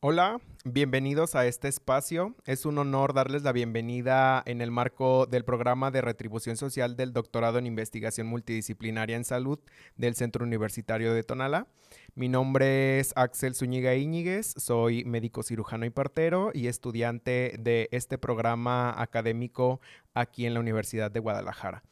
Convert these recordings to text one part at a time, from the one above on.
Hola, bienvenidos a este espacio. Es un honor darles la bienvenida en el marco del programa de retribución social del doctorado en investigación multidisciplinaria en salud del Centro Universitario de Tonalá. Mi nombre es Axel Zúñiga Íñiguez, soy médico cirujano y partero y estudiante de este programa académico aquí en la Universidad de Guadalajara.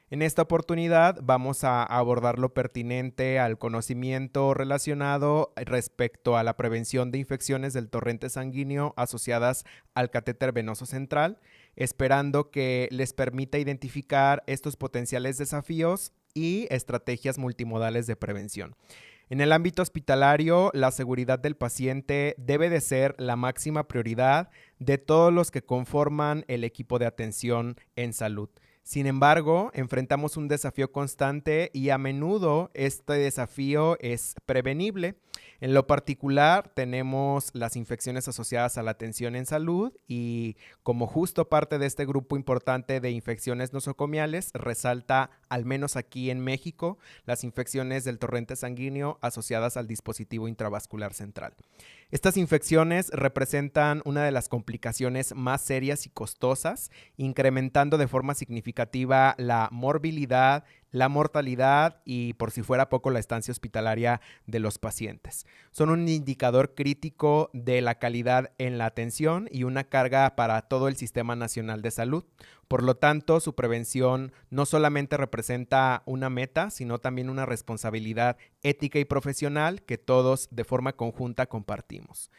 En esta oportunidad vamos a abordar lo pertinente al conocimiento relacionado respecto a la prevención de infecciones del torrente sanguíneo asociadas al catéter venoso central, esperando que les permita identificar estos potenciales desafíos y estrategias multimodales de prevención. En el ámbito hospitalario, la seguridad del paciente debe de ser la máxima prioridad de todos los que conforman el equipo de atención en salud. Sin embargo, enfrentamos un desafío constante y a menudo este desafío es prevenible. En lo particular, tenemos las infecciones asociadas a la atención en salud y como justo parte de este grupo importante de infecciones nosocomiales, resalta, al menos aquí en México, las infecciones del torrente sanguíneo asociadas al dispositivo intravascular central. Estas infecciones representan una de las complicaciones más serias y costosas, incrementando de forma significativa la morbilidad, la mortalidad y, por si fuera poco, la estancia hospitalaria de los pacientes. Son un indicador crítico de la calidad en la atención y una carga para todo el Sistema Nacional de Salud. Por lo tanto, su prevención no solamente representa una meta, sino también una responsabilidad ética y profesional que todos de forma conjunta compartimos.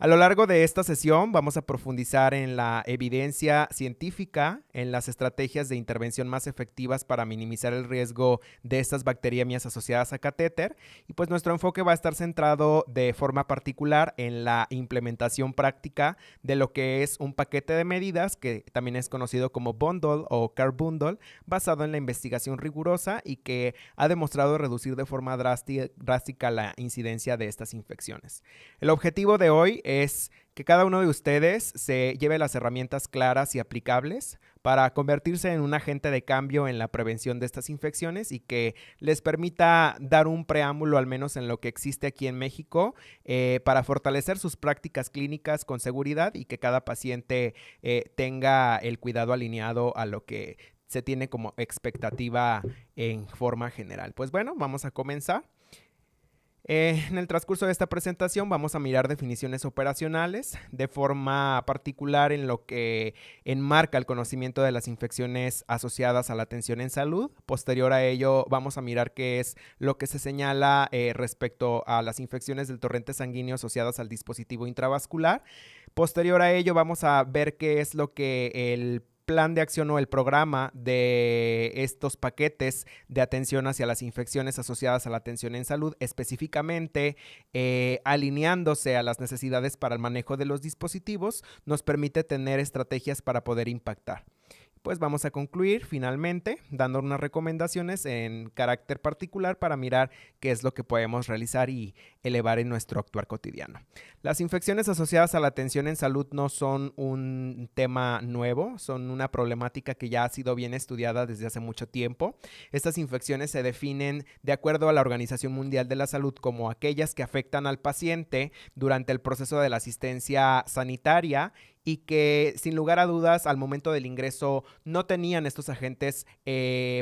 A lo largo de esta sesión vamos a profundizar en la evidencia científica, en las estrategias de intervención más efectivas para minimizar el riesgo de estas bacteriemias asociadas a catéter y pues nuestro enfoque va a estar centrado de forma particular en la implementación práctica de lo que es un paquete de medidas que también es conocido como bundle o care bundle, basado en la investigación rigurosa y que ha demostrado reducir de forma drástica la incidencia de estas infecciones. El objetivo de hoy es que cada uno de ustedes se lleve las herramientas claras y aplicables para convertirse en un agente de cambio en la prevención de estas infecciones y que les permita dar un preámbulo, al menos en lo que existe aquí en México, para fortalecer sus prácticas clínicas con seguridad y que cada paciente tenga el cuidado alineado a lo que se tiene como expectativa en forma general. Pues bueno, vamos a comenzar. En el transcurso de esta presentación vamos a mirar definiciones operacionales de forma particular en lo que enmarca el conocimiento de las infecciones asociadas a la atención en salud. Posterior a ello vamos a mirar qué es lo que se señala respecto a las infecciones del torrente sanguíneo asociadas al dispositivo intravascular. Posterior a ello vamos a ver qué es lo que el plan de acción o el programa de estos paquetes de atención hacia las infecciones asociadas a la atención en salud, específicamente alineándose a las necesidades para el manejo de los dispositivos, nos permite tener estrategias para poder impactar. Pues vamos a concluir finalmente dando unas recomendaciones en carácter particular para mirar qué es lo que podemos realizar y elevar en nuestro actuar cotidiano. Las infecciones asociadas a la atención en salud no son un tema nuevo, son una problemática que ya ha sido bien estudiada desde hace mucho tiempo. Estas infecciones se definen de acuerdo a la Organización Mundial de la Salud como aquellas que afectan al paciente durante el proceso de la asistencia sanitaria y que sin lugar a dudas al momento del ingreso no tenían estos agentes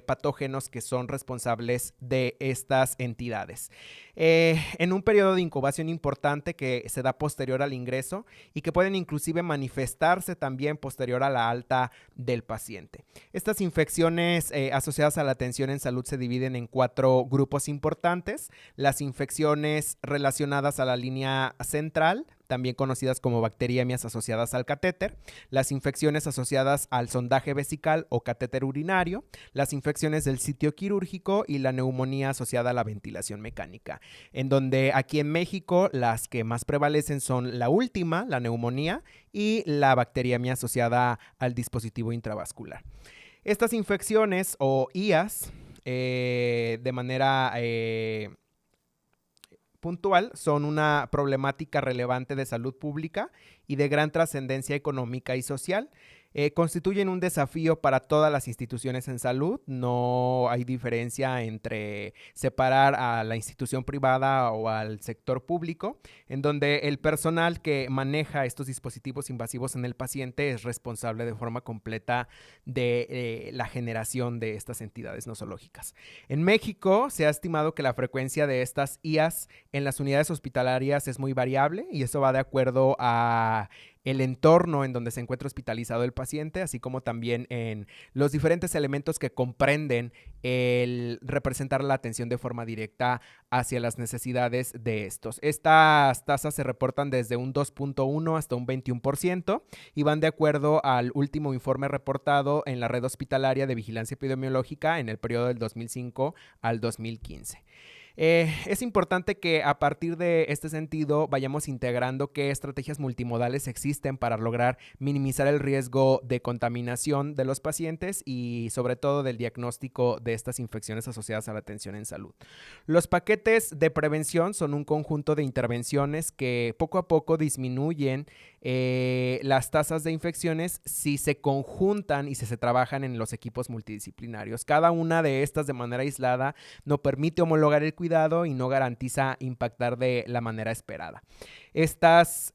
patógenos que son responsables de estas entidades. En un periodo de incubación importante que se da posterior al ingreso y que pueden inclusive manifestarse también posterior a la alta del paciente. Estas infecciones asociadas a la atención en salud se dividen en 4 grupos importantes: las infecciones relacionadas a la línea central, también conocidas como bacteriemias asociadas al catéter, las infecciones asociadas al sondaje vesical o catéter urinario, las infecciones del sitio quirúrgico y la neumonía asociada a la ventilación mecánica, en donde aquí en México las que más prevalecen son la última, la neumonía, y la bacteriemia asociada al dispositivo intravascular. Estas infecciones o IAS, de manera puntual, son una problemática relevante de salud pública y de gran trascendencia económica y social. constituyen un desafío para todas las instituciones en salud. No hay diferencia entre separar a la institución privada o al sector público, en donde el personal que maneja estos dispositivos invasivos en el paciente es responsable de forma completa de la generación de estas entidades nosológicas. En México se ha estimado que la frecuencia de estas IAs en las unidades hospitalarias es muy variable, y eso va de acuerdo a el entorno en donde se encuentra hospitalizado el paciente, así como también en los diferentes elementos que comprenden el representar la atención de forma directa hacia las necesidades de estos. Estas tasas se reportan desde un 2.1 hasta un 21% y van de acuerdo al último informe reportado en la red hospitalaria de vigilancia epidemiológica en el periodo del 2005 al 2015. Es importante que a partir de este sentido vayamos integrando qué estrategias multimodales existen para lograr minimizar el riesgo de contaminación de los pacientes y sobre todo del diagnóstico de estas infecciones asociadas a la atención en salud. Los paquetes de prevención son un conjunto de intervenciones que poco a poco disminuyen las tasas de infecciones si se conjuntan y si se trabajan en los equipos multidisciplinarios. Cada una de estas de manera aislada no permite homologar el cuidado y no garantiza impactar de la manera esperada. Estas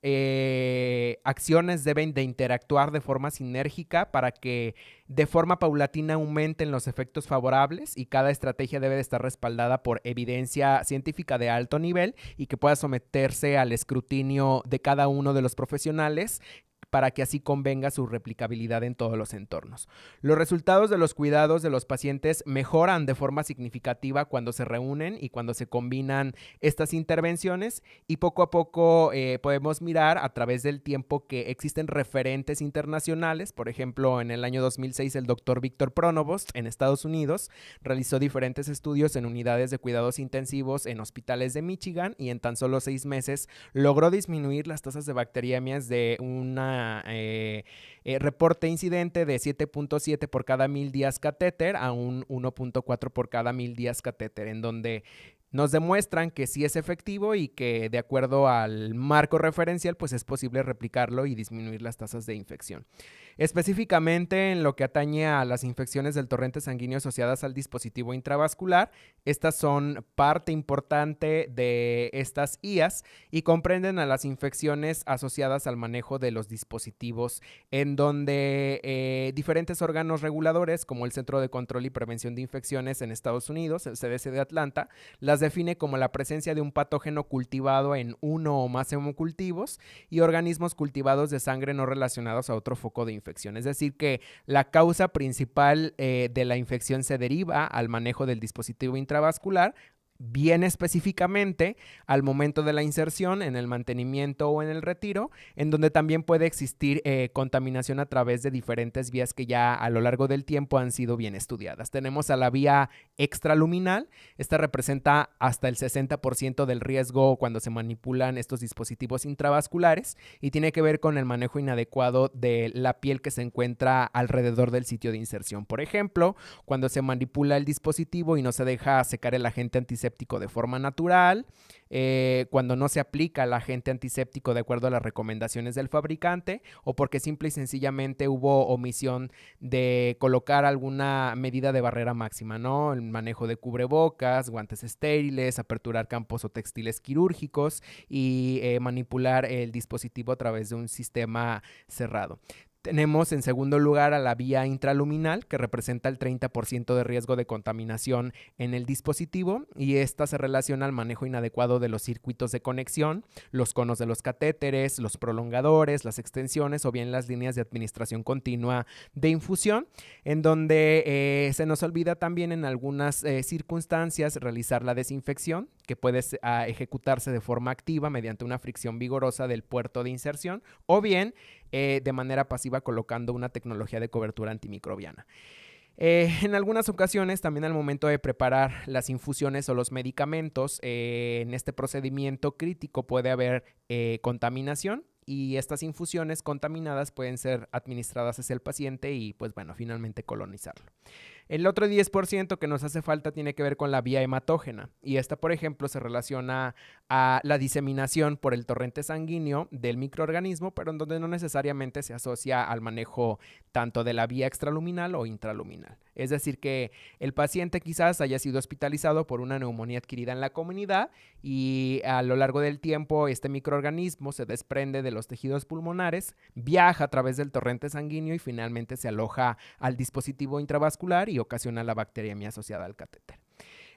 acciones deben de interactuar de forma sinérgica para que de forma paulatina aumenten los efectos favorables, y cada estrategia debe de estar respaldada por evidencia científica de alto nivel y que pueda someterse al escrutinio de cada uno de los profesionales para que así convenga su replicabilidad en todos los entornos. Los resultados de los cuidados de los pacientes mejoran de forma significativa cuando se reúnen y cuando se combinan estas intervenciones, y poco a poco podemos mirar a través del tiempo que existen referentes internacionales. Por ejemplo, en el año 2006 el doctor Víctor Pronovost en Estados Unidos realizó diferentes estudios en unidades de cuidados intensivos en hospitales de Michigan, y en tan solo 6 meses logró disminuir las tasas de bacteriemias de una reporte incidente de 7.7 por cada 1000 días catéter a un 1.4 por cada 1000 días catéter, en donde nos demuestran que sí es efectivo y que de acuerdo al marco referencial pues es posible replicarlo y disminuir las tasas de infección. Específicamente en lo que atañe a las infecciones del torrente sanguíneo asociadas al dispositivo intravascular, estas son parte importante de estas IAs y comprenden a las infecciones asociadas al manejo de los dispositivos, en donde diferentes órganos reguladores como el Centro de Control y Prevención de Infecciones en Estados Unidos, el CDC de Atlanta, las define como la presencia de un patógeno cultivado en uno o más hemocultivos y organismos cultivados de sangre no relacionados a otro foco de infección. Es decir, que la causa principal de la infección se deriva al manejo del dispositivo intravascular, bien específicamente al momento de la inserción, en el mantenimiento o en el retiro, en donde también puede existir contaminación a través de diferentes vías que ya a lo largo del tiempo han sido bien estudiadas. Tenemos a la vía extraluminal. Esta representa hasta el 60% del riesgo cuando se manipulan estos dispositivos intravasculares y tiene que ver con el manejo inadecuado de la piel que se encuentra alrededor del sitio de inserción. Por ejemplo, cuando se manipula el dispositivo y no se deja secar el agente antiséptico de forma natural, cuando no se aplica el agente antiséptico de acuerdo a las recomendaciones del fabricante, o porque simple y sencillamente hubo omisión de colocar alguna medida de barrera máxima, ¿no? El manejo de cubrebocas, guantes estériles, aperturar campos o textiles quirúrgicos y manipular el dispositivo a través de un sistema cerrado. Tenemos en segundo lugar a la vía intraluminal, que representa el 30% de riesgo de contaminación en el dispositivo, y esta se relaciona al manejo inadecuado de los circuitos de conexión, los conos de los catéteres, los prolongadores, las extensiones o bien las líneas de administración continua de infusión, en donde se nos olvida también en algunas circunstancias realizar la desinfección, que puede ejecutarse de forma activa mediante una fricción vigorosa del puerto de inserción o bien de manera pasiva colocando una tecnología de cobertura antimicrobiana. En algunas ocasiones, también al momento de preparar las infusiones o los medicamentos, en este procedimiento crítico puede haber contaminación, y estas infusiones contaminadas pueden ser administradas hacia el paciente y, pues bueno, finalmente colonizarlo. El otro 10% que nos hace falta tiene que ver con la vía hematógena y esta, por ejemplo, se relaciona a la diseminación por el torrente sanguíneo del microorganismo, pero en donde no necesariamente se asocia al manejo tanto de la vía extraluminal o intraluminal. Es decir, que el paciente quizás haya sido hospitalizado por una neumonía adquirida en la comunidad y a lo largo del tiempo este microorganismo se desprende de los tejidos pulmonares, viaja a través del torrente sanguíneo y finalmente se aloja al dispositivo intravascular y ocasiona la bacteriemia asociada al catéter.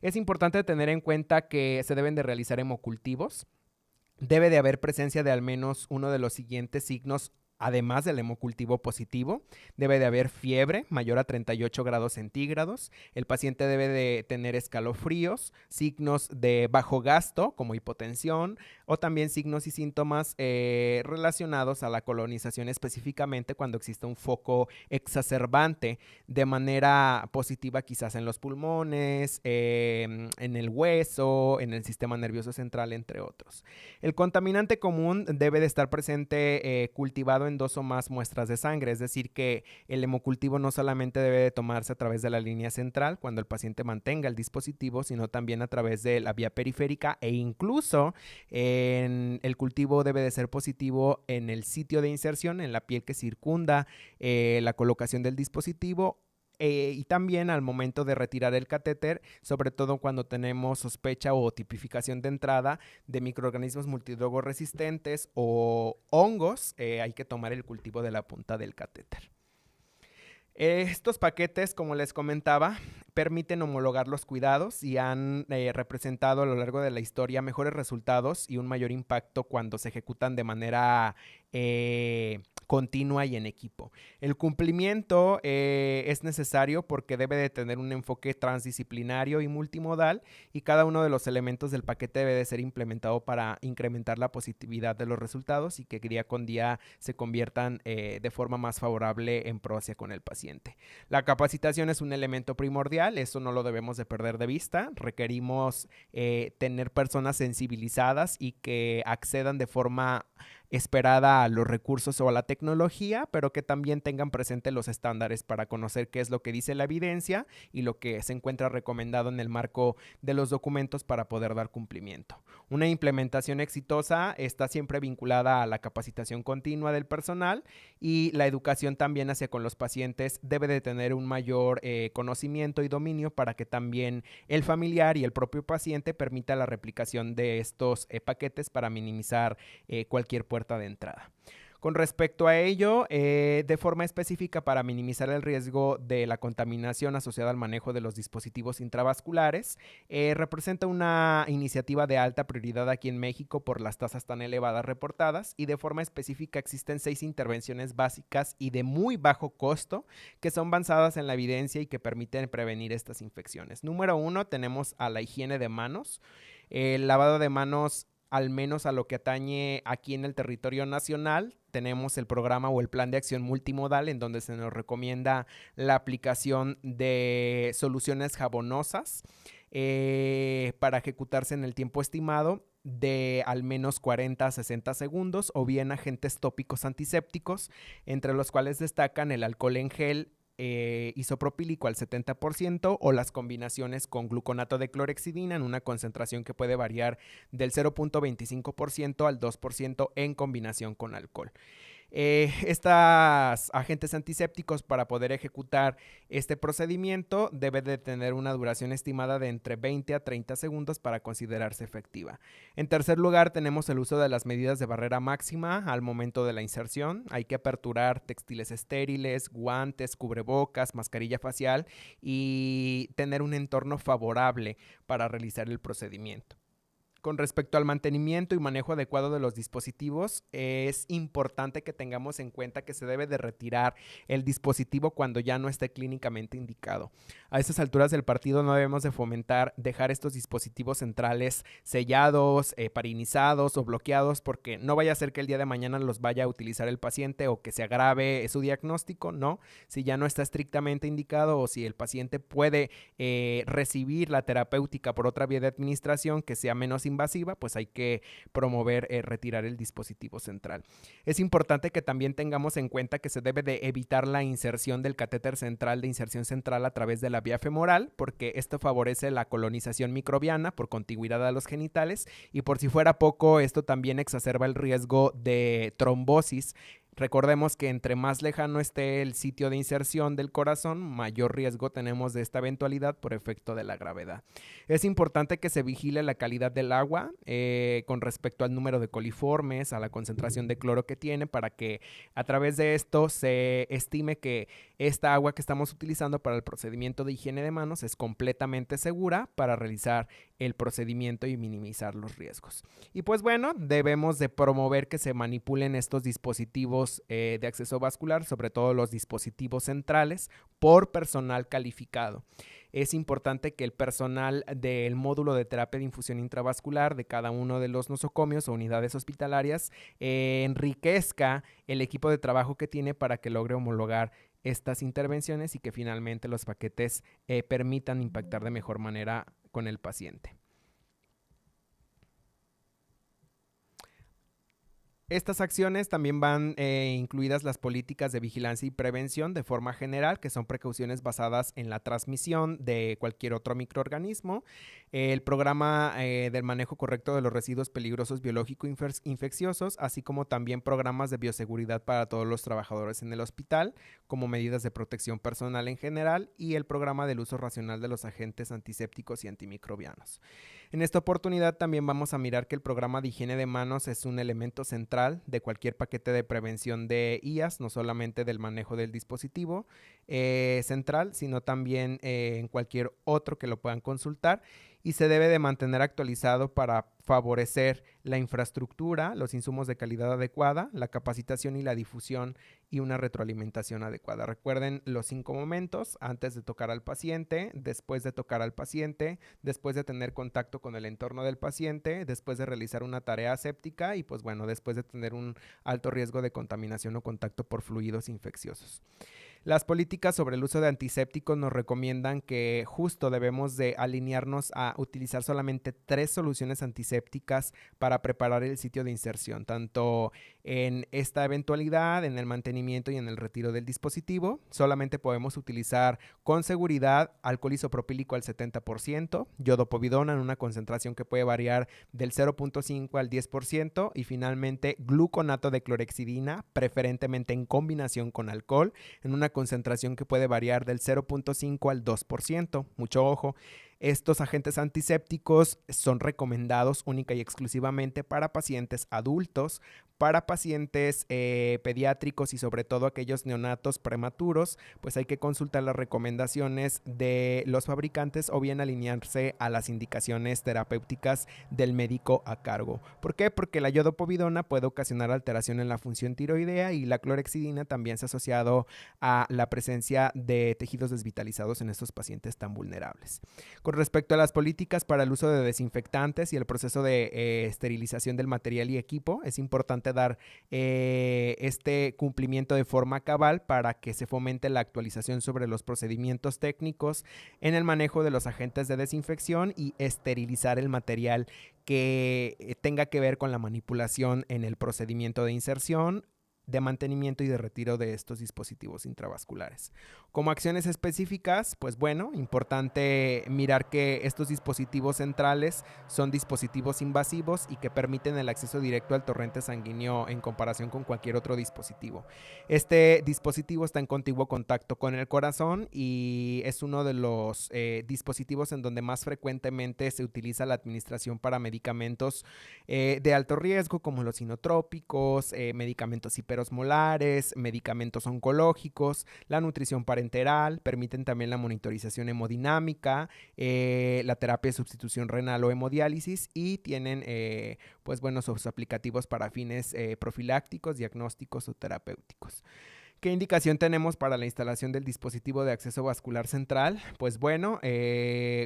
Es importante tener en cuenta que se deben de realizar hemocultivos. Debe de haber presencia de al menos uno de los siguientes signos. Además del hemocultivo positivo, debe de haber fiebre mayor a 38 grados centígrados. El paciente debe de tener escalofríos, signos de bajo gasto como hipotensión o también signos y síntomas relacionados a la colonización, específicamente cuando existe un foco exacerbante de manera positiva quizás en los pulmones, en el hueso, en el sistema nervioso central, entre otros. El contaminante común debe de estar presente cultivado en 2 o más muestras de sangre, es decir que el hemocultivo no solamente debe de tomarse a través de la línea central cuando el paciente mantenga el dispositivo, sino también a través de la vía periférica e incluso el cultivo debe de ser positivo en el sitio de inserción, en la piel que circunda la colocación del dispositivo. Y también al momento de retirar el catéter, sobre todo cuando tenemos sospecha o tipificación de entrada de microorganismos multidrogo resistentes o hongos, hay que tomar el cultivo de la punta del catéter. Estos paquetes, como les comentaba, permiten homologar los cuidados y han representado a lo largo de la historia mejores resultados y un mayor impacto cuando se ejecutan de manera continua y en equipo. El cumplimiento es necesario porque debe de tener un enfoque transdisciplinario y multimodal y cada uno de los elementos del paquete debe de ser implementado para incrementar la positividad de los resultados y que día con día se conviertan de forma más favorable en pro hacia con el paciente. La capacitación es un elemento primordial, eso no lo debemos de perder de vista. Requerimos tener personas sensibilizadas y que accedan de forma esperada a los recursos o a la tecnología, pero que también tengan presente los estándares para conocer qué es lo que dice la evidencia y lo que se encuentra recomendado en el marco de los documentos para poder dar cumplimiento. Una implementación exitosa está siempre vinculada a la capacitación continua del personal y la educación también hacia con los pacientes debe de tener un mayor conocimiento y dominio para que también el familiar y el propio paciente permita la replicación de estos paquetes para minimizar cualquier puerta de entrada. Con respecto a ello, de forma específica para minimizar el riesgo de la contaminación asociada al manejo de los dispositivos intravasculares, representa una iniciativa de alta prioridad aquí en México por las tasas tan elevadas reportadas y de forma específica existen 6 intervenciones básicas y de muy bajo costo que son basadas en la evidencia y que permiten prevenir estas infecciones. Número 1, tenemos a la higiene de manos, el lavado de manos. Al menos a lo que atañe aquí en el territorio nacional, tenemos el programa o el plan de acción multimodal en donde se nos recomienda la aplicación de soluciones jabonosas para ejecutarse en el tiempo estimado de al menos 40 a 60 segundos o bien agentes tópicos antisépticos, entre los cuales destacan el alcohol en gel, isopropílico al 70% o las combinaciones con gluconato de clorhexidina en una concentración que puede variar del 0.25% al 2% en combinación con alcohol. Estos agentes antisépticos para poder ejecutar este procedimiento debe de tener una duración estimada de entre 20 a 30 segundos para considerarse efectiva. En tercer lugar, tenemos el uso de las medidas de barrera máxima al momento de la inserción. Hay que aperturar textiles estériles, guantes, cubrebocas, mascarilla facial y tener un entorno favorable para realizar el procedimiento. Con respecto al mantenimiento y manejo adecuado de los dispositivos, es importante que tengamos en cuenta que se debe de retirar el dispositivo cuando ya no esté clínicamente indicado. A estas alturas del partido no debemos de fomentar dejar estos dispositivos centrales sellados, parinizados o bloqueados porque no vaya a ser que el día de mañana los vaya a utilizar el paciente o que se agrave su diagnóstico, ¿no? Si ya no está estrictamente indicado o si el paciente puede recibir la terapéutica por otra vía de administración que sea menos invasiva invasiva, pues hay que promover retirar el dispositivo central. Es importante que también tengamos en cuenta que se debe de evitar la inserción del catéter central de inserción central a través de la vía femoral, porque esto favorece la colonización microbiana por contigüidad a los genitales, y por si fuera poco, esto también exacerba el riesgo de trombosis. Recordemos que entre más lejano esté el sitio de inserción del corazón, mayor riesgo tenemos de esta eventualidad por efecto de la gravedad. Es importante que se vigile la calidad del agua con respecto al número de coliformes, a la concentración de cloro que tiene, para que a través de esto se estime que esta agua que estamos utilizando para el procedimiento de higiene de manos es completamente segura para realizar el procedimiento y minimizar los riesgos. Y pues bueno, debemos de promover que se manipulen estos dispositivos de acceso vascular, sobre todo los dispositivos centrales, por personal calificado. Es importante que el personal del módulo de terapia de infusión intravascular de cada uno de los nosocomios o unidades hospitalarias enriquezca el equipo de trabajo que tiene para que logre homologar estas intervenciones y que finalmente los paquetes permitan impactar de mejor manera con el paciente. Estas acciones también van incluidas las políticas de vigilancia y prevención de forma general, que son precauciones basadas en la transmisión de cualquier otro microorganismo, el programa del manejo correcto de los residuos peligrosos biológico-infecciosos, así como también programas de bioseguridad para todos los trabajadores en el hospital, como medidas de protección personal en general, y el programa del uso racional de los agentes antisépticos y antimicrobianos. En esta oportunidad también vamos a mirar que el programa de higiene de manos es un elemento central de cualquier paquete de prevención de IAS, no solamente del manejo del dispositivo central, sino también en cualquier otro que lo puedan consultar, y se debe de mantener actualizado para favorecer la infraestructura, los insumos de calidad adecuada, la capacitación y la difusión y una retroalimentación adecuada. Recuerden los 5 momentos: antes de tocar al paciente, después de tocar al paciente, después de tener contacto con el entorno del paciente, después de realizar una tarea aséptica y pues bueno, después de tener un alto riesgo de contaminación o contacto por fluidos infecciosos. Las políticas sobre el uso de antisépticos nos recomiendan que justo debemos de alinearnos a utilizar solamente 3 soluciones antisépticas para preparar el sitio de inserción, tanto en esta eventualidad, en el mantenimiento y en el retiro del dispositivo. Solamente podemos utilizar con seguridad alcohol isopropílico al 70%, iodopovidona en una concentración que puede variar del 0.5 al 10% y finalmente gluconato de clorhexidina, preferentemente en combinación con alcohol, en una concentración que puede variar del 0.5 al 2%. Mucho ojo. Estos agentes antisépticos son recomendados única y exclusivamente para pacientes adultos, para pacientes pediátricos y sobre todo aquellos neonatos prematuros, pues hay que consultar las recomendaciones de los fabricantes o bien alinearse a las indicaciones terapéuticas del médico a cargo. ¿Por qué? Porque la iodopovidona puede ocasionar alteración en la función tiroidea y la clorhexidina también se ha asociado a la presencia de tejidos desvitalizados en estos pacientes tan vulnerables. Con respecto a las políticas para el uso de desinfectantes y el proceso de esterilización del material y equipo, es importante dar este cumplimiento de forma cabal para que se fomente la actualización sobre los procedimientos técnicos en el manejo de los agentes de desinfección y esterilizar el material que tenga que ver con la manipulación en el procedimiento de inserción, de mantenimiento y de retiro de estos dispositivos intravasculares. Como acciones específicas, pues bueno, importante mirar que estos dispositivos centrales son dispositivos invasivos y que permiten el acceso directo al torrente sanguíneo en comparación con cualquier otro dispositivo. Este dispositivo está en contiguo contacto con el corazón y es uno de los dispositivos en donde más frecuentemente se utiliza la administración para medicamentos de alto riesgo, como los inotrópicos, medicamentos hiperosmolares, medicamentos oncológicos, la nutrición parenteral, permiten también la monitorización hemodinámica, la terapia de sustitución renal o hemodiálisis y tienen pues bueno, sus aplicativos para fines profilácticos, diagnósticos o terapéuticos. ¿Qué indicación tenemos para la instalación del dispositivo de acceso vascular central? Pues bueno,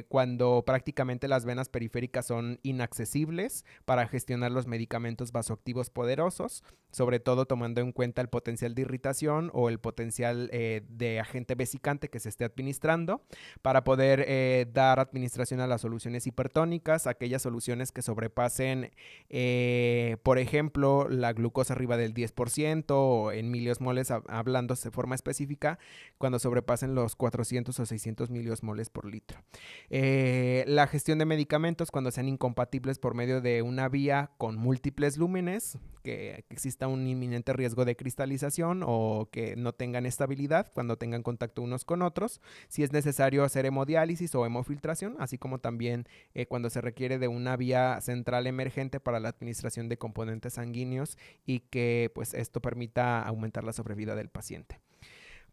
cuando prácticamente las venas periféricas son inaccesibles para gestionar los medicamentos vasoactivos poderosos, sobre todo tomando en cuenta el potencial de irritación o el potencial de agente vesicante que se esté administrando, para poder dar administración a las soluciones hipertónicas, aquellas soluciones que sobrepasen, por ejemplo, la glucosa arriba del 10% o en miliosmoles hablando de forma específica, cuando sobrepasen los 400 o 600 miliosmoles por litro. La gestión de medicamentos cuando sean incompatibles por medio de una vía con múltiples lúmenes, que exista un inminente riesgo de cristalización o que no tengan estabilidad cuando tengan contacto unos con otros, si es necesario hacer hemodiálisis o hemofiltración, así como también cuando se requiere de una vía central emergente para la administración de componentes sanguíneos y que pues esto permita aumentar la sobrevida del paciente.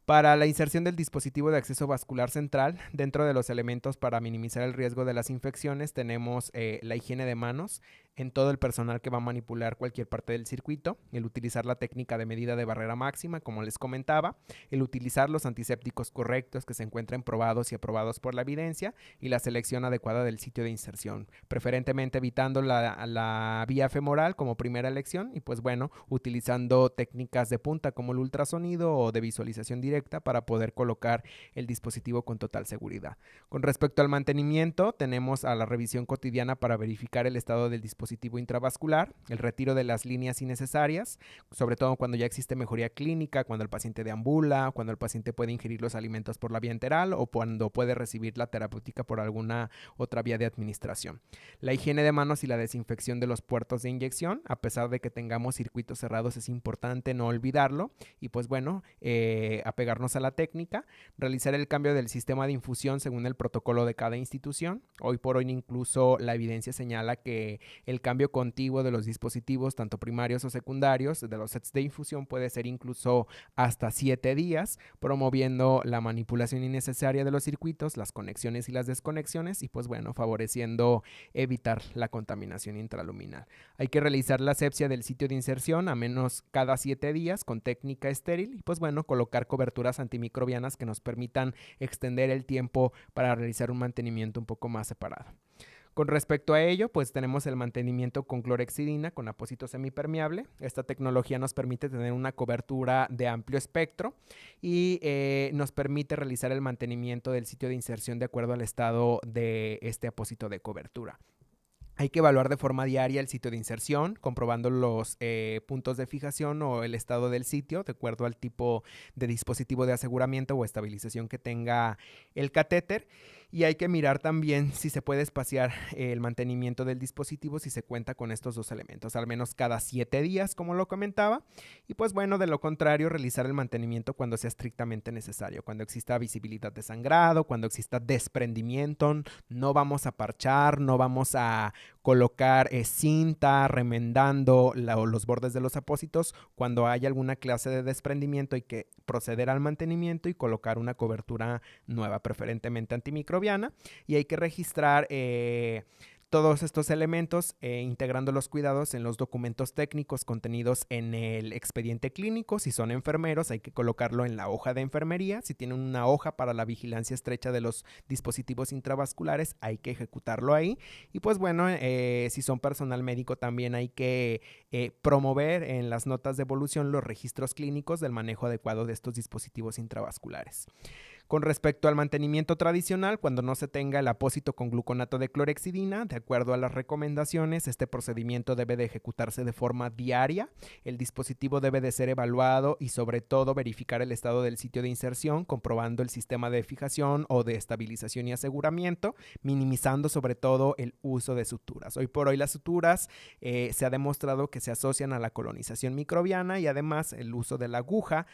Para la inserción del dispositivo de acceso vascular central, dentro de los elementos para minimizar el riesgo de las infecciones tenemos la higiene de manos en todo el personal que va a manipular cualquier parte del circuito, el utilizar la técnica de medida de barrera máxima, como les comentaba, el utilizar los antisépticos correctos que se encuentren probados y aprobados por la evidencia y la selección adecuada del sitio de inserción, preferentemente evitando la vía femoral como primera elección y pues bueno, utilizando técnicas de punta como el ultrasonido o de visualización directa para poder colocar el dispositivo con total seguridad. Con respecto al mantenimiento, tenemos a la revisión cotidiana para verificar el estado del dispositivo intravascular, el retiro de las líneas innecesarias, sobre todo cuando ya existe mejoría clínica, cuando el paciente deambula, cuando el paciente puede ingerir los alimentos por la vía enteral o cuando puede recibir la terapéutica por alguna otra vía de administración. La higiene de manos y la desinfección de los puertos de inyección, a pesar de que tengamos circuitos cerrados, es importante no olvidarlo y pues bueno, apegarnos a la técnica, realizar el cambio del sistema de infusión según el protocolo de cada institución. Hoy por hoy incluso la evidencia señala que el cambio contiguo de los dispositivos, tanto primarios o secundarios, de los sets de infusión puede ser incluso hasta 7 días, promoviendo la manipulación innecesaria de los circuitos, las conexiones y las desconexiones y pues bueno, favoreciendo evitar la contaminación intraluminal. Hay que realizar la asepsia del sitio de inserción a menos cada 7 días con técnica estéril y pues bueno, colocar coberturas antimicrobianas que nos permitan extender el tiempo para realizar un mantenimiento un poco más separado. Con respecto a ello, pues tenemos el mantenimiento con clorhexidina con apósito semipermeable. Esta tecnología nos permite tener una cobertura de amplio espectro y nos permite realizar el mantenimiento del sitio de inserción de acuerdo al estado de este apósito de cobertura. Hay que evaluar de forma diaria el sitio de inserción, comprobando los puntos de fijación o el estado del sitio, de acuerdo al tipo de dispositivo de aseguramiento o estabilización que tenga el catéter. Y hay que mirar también si se puede espaciar el mantenimiento del dispositivo si se cuenta con estos dos elementos, al menos cada 7 días, como lo comentaba. Y pues bueno, de lo contrario, realizar el mantenimiento cuando sea estrictamente necesario, cuando exista visibilidad de sangrado, cuando exista desprendimiento. No vamos a parchar, no vamos a colocar cinta remendando los bordes de los apósitos. Cuando haya alguna clase de desprendimiento hay que proceder al mantenimiento y colocar una cobertura nueva, preferentemente antimicrobiana, y hay que registrar todos estos elementos integrando los cuidados en los documentos técnicos contenidos en el expediente clínico. Si son enfermeros, hay que colocarlo en la hoja de enfermería. Si tienen una hoja para la vigilancia estrecha de los dispositivos intravasculares, hay que ejecutarlo ahí. Y pues bueno, si son personal médico, también hay que promover en las notas de evolución los registros clínicos del manejo adecuado de estos dispositivos intravasculares. Con respecto al mantenimiento tradicional, cuando no se tenga el apósito con gluconato de clorhexidina, de acuerdo a las recomendaciones, este procedimiento debe de ejecutarse de forma diaria. El dispositivo debe de ser evaluado y sobre todo verificar el estado del sitio de inserción, comprobando el sistema de fijación o de estabilización y aseguramiento, minimizando sobre todo el uso de suturas. Hoy por hoy las suturas se ha demostrado que se asocian a la colonización microbiana y además el uso de la aguja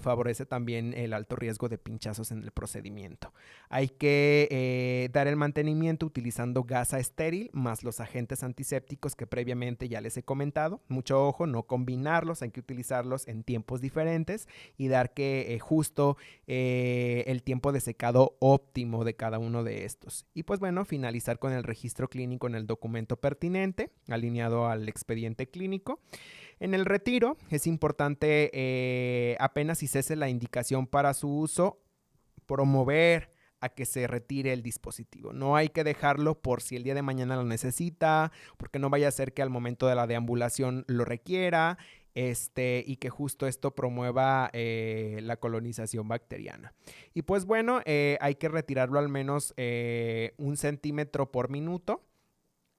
favorece también el alto riesgo de pinchazos en el procedimiento. Hay que dar el mantenimiento utilizando gasa estéril más los agentes antisépticos que previamente ya les he comentado. Mucho ojo, no combinarlos, hay que utilizarlos en tiempos diferentes y dar que justo el tiempo de secado óptimo de cada uno de estos. Y pues bueno, finalizar con el registro clínico en el documento pertinente, alineado al expediente clínico. En el retiro es importante, apenas si cese la indicación para su uso, promover a que se retire el dispositivo. No hay que dejarlo por si el día de mañana lo necesita, porque no vaya a ser que al momento de la deambulación lo requiera, y que justo esto promueva la colonización bacteriana. Y pues bueno, hay que retirarlo al menos 1 centímetro por minuto.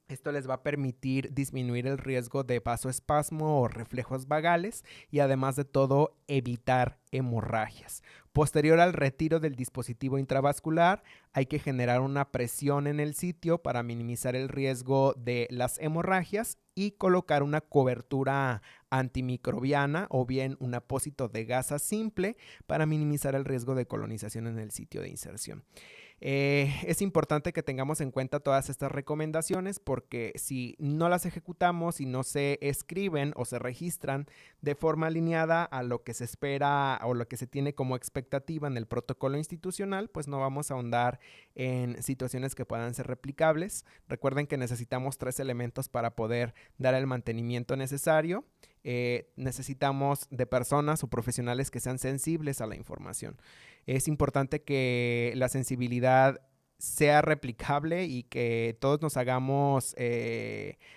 Esto les va a permitir disminuir el riesgo de vasoespasmo o reflejos vagales y además de todo evitar hemorragias. Posterior al retiro del dispositivo intravascular, hay que generar una presión en el sitio para minimizar el riesgo de las hemorragias y colocar una cobertura antimicrobiana o bien un apósito de gasa simple para minimizar el riesgo de colonización en el sitio de inserción. Es importante que tengamos en cuenta todas estas recomendaciones porque si no las ejecutamos y no se escriben o se registran de forma alineada a lo que se espera o lo que se tiene como expectativa en el protocolo institucional, pues no vamos a ahondar en situaciones que puedan ser replicables. Recuerden que necesitamos 3 elementos para poder dar el mantenimiento necesario. Necesitamos de personas o profesionales que sean sensibles a la información. Es importante que la sensibilidad sea replicable y que todos nos hagamos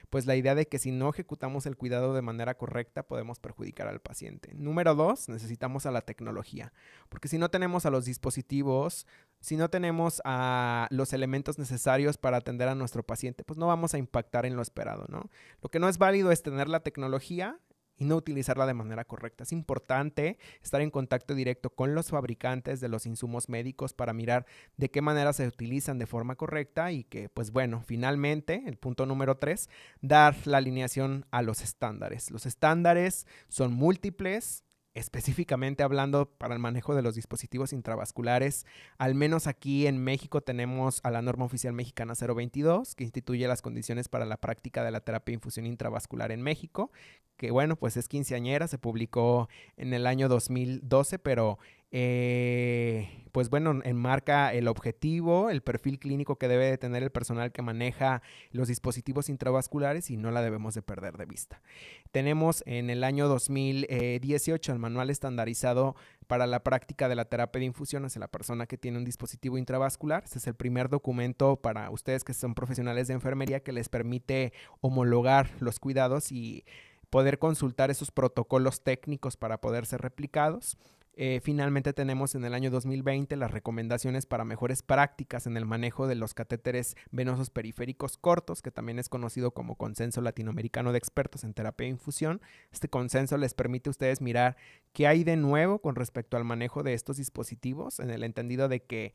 pues la idea de que si no ejecutamos el cuidado de manera correcta podemos perjudicar al paciente. Número 2, necesitamos a la tecnología, porque si no tenemos a los dispositivos, si no tenemos a los elementos necesarios para atender a nuestro paciente, pues no vamos a impactar en lo esperado, ¿no? Lo que no es válido es tener la tecnología y no utilizarla de manera correcta. Es importante estar en contacto directo con los fabricantes de los insumos médicos para mirar de qué manera se utilizan de forma correcta y que, pues bueno, finalmente, el punto número 3, dar la alineación a los estándares. Los estándares son múltiples. Específicamente hablando para el manejo de los dispositivos intravasculares, al menos aquí en México tenemos a la norma oficial mexicana 022 que instituye las condiciones para la práctica de la terapia de infusión intravascular en México, que bueno, pues es quinceañera, se publicó en el año 2012, pero pues bueno, enmarca el objetivo, el perfil clínico que debe de tener el personal que maneja los dispositivos intravasculares y no la debemos de perder de vista. Tenemos en el año 2018 el manual estandarizado para la práctica de la terapia de infusión hacia la persona que tiene un dispositivo intravascular. Este es el primer documento para ustedes que son profesionales de enfermería que les permite homologar los cuidados y poder consultar esos protocolos técnicos para poder ser replicados. Finalmente tenemos en el año 2020 las recomendaciones para mejores prácticas en el manejo de los catéteres venosos periféricos cortos, que también es conocido como Consenso Latinoamericano de Expertos en Terapia de Infusión. Este consenso les permite a ustedes mirar qué hay de nuevo con respecto al manejo de estos dispositivos, en el entendido de que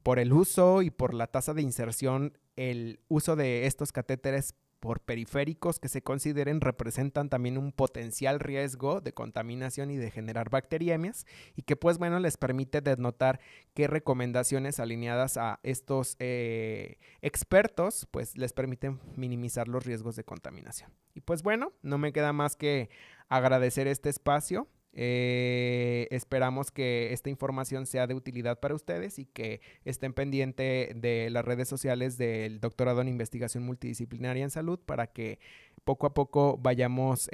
por el uso y por la tasa de inserción, el uso de estos catéteres por periféricos que se consideren representan también un potencial riesgo de contaminación y de generar bacteriemias y que pues bueno les permite denotar qué recomendaciones alineadas a estos expertos pues les permiten minimizar los riesgos de contaminación. Y pues bueno, no me queda más que agradecer este espacio. Esperamos que esta información sea de utilidad para ustedes y que estén pendiente de las redes sociales del doctorado en investigación multidisciplinaria en salud para que poco a poco vayamos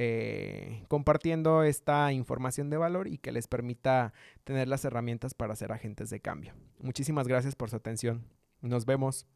compartiendo esta información de valor y que les permita tener las herramientas para ser agentes de cambio. Muchísimas gracias por su atención. Nos vemos.